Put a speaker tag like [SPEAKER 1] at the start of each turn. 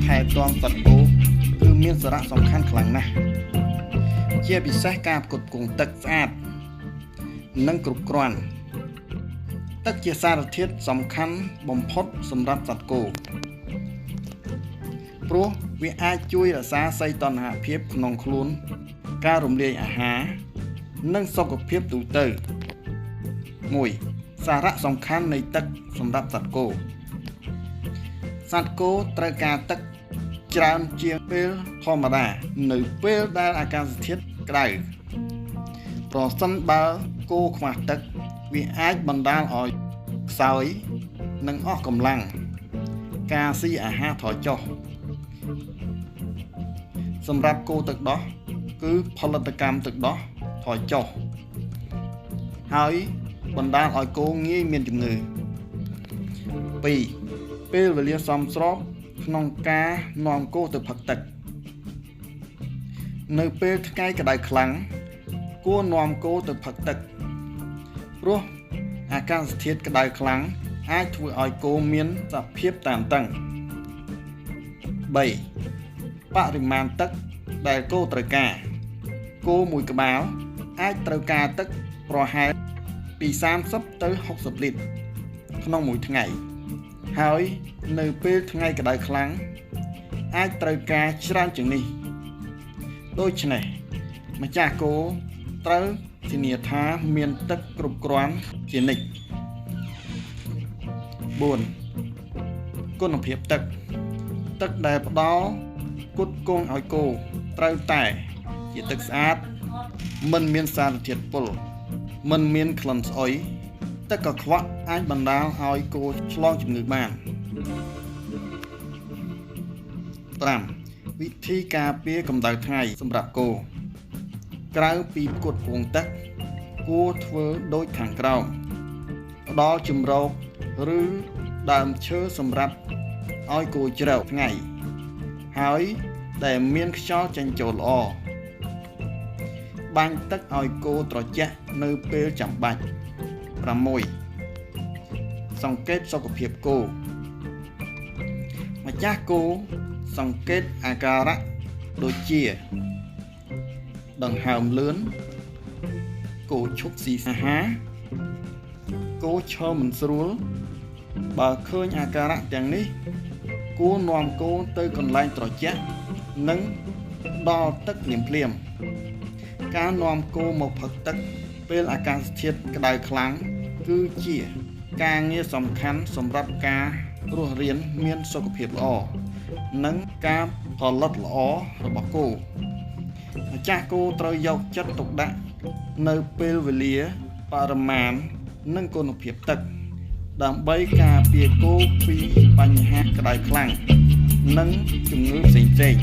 [SPEAKER 1] ថែទាំសត្វគោគឺមានសារៈសំខាន់ខ្លាំងណាស់ជាពិសេសការផ្គត់ផ្គង់ទឹកស្អាតនិងគ្រប់គ្រាន់ទឹកជាសារធាតុសំខាន់បំផុតសម្រាប់សត្វគោព្រោះវាអាចជួយរក្សាសីតុណ្ហភាពក្នុងខ្លួនការរំលាយអាហារនិងសុខភាពទូទៅ 1. សារៈសំខាន់នៃទឹកសម្រាប់សត្វគោសត្វគោត្រូវការទឹកច្រើនជាងពេលធម្មតានៅពេលដែលអាកាសធាតុក្តៅប្រសិនបើគោខ្វះទឹកវាអាចបណ្ដាលឲ្យខ្សោយនិងអស់កម្លាំងការស៊ីអាហារថយចុះសម្រាប់គោទឹកដោះគឺផលិតកម្មទឹកដោះថយចុះហើយបណ្ដាលឲ្យគោងាយមានជំងឺ 2. ពេលវេលាសមស្របក្នុងការនាំគោទៅផឹកទឹកនៅពេលថ្ងៃក្តៅខ្លាំងគួរនាំគោទៅផឹកទឹកព្រោះអាកាសធាតុក្តៅខ្លាំងអាចធ្វើឲ្យគោមានសភាពតានតឹង 3. បរិមាណទឹកដែលគោត្រូវការគោមួយក្បាលអាចត្រូវការទឹកប្រហែលពី30ទៅ60លីត្រក្នុងមួយថ្ងៃហើយនៅពេលថ្ងៃក្តៅខ្លាំងអាចត្រូវការច្រើនជាងនេះដូច្នេះម្ចាស់គោត្រូវធានាថាមានទឹកគ្រប់គ្រាន់ជានិច្ច 4. គុណភាពទឹកដែលផ្ដល់ផ្គត់ផ្គង់ឲ្យគោត្រូវតែជាទឹកស្អាតមិនមានសារធាតុពុលមិនមានក្លិនស្អុយទឹកកខ្វក់អាចបណ្ដាលឲ្យគោឆ្លងជំងឺបាន 5. វិធីការពារកម្ដៅថ្ងៃសម្រាប់គោក្រៅពីផ្គត់ផ្គង់ទឹកគួរធ្វើដូចខាងក្រោមផ្ដល់ជម្រកឬដើមឈើសម្រាប់ឲ្យគោជ្រៅថ្ងៃហើយដែលមានខ្យល់ចេញចូលល្អបាញ់ទឹកឲ្យគោត្រជាក់នៅពេលចាំបាច់ 6. សង្កេតសុខភាពគោម្ចាស់គោសង្កេតអាការៈដូចជាដង្ហើមលឿនគោឈប់ស៊ីអាហារគោឈរមិនស្រួលបើឃើញអាការៈទាំងនេះគួរនាំគោទៅកន្លែងត្រជាក់និងដល់ទឹកភ្លាមៗការនាំគោមកផឹកទឹកពេលអាកាសធាតុក្តៅខ្លាំងគឺជាការងារសំខាន់សម្រាប់ការរស់រានមានសុខភាពល្អនិងការផលិតល្អរបស់គោម្ចាស់គោត្រូវយកចិត្តទុកដាក់នៅពេលវេលាបរិមាណនិងគុណភាពទឹកដើម្បីការពារគោពីបញ្ហាក្តៅខ្លាំងនិងជំងឺផ្សេងៗ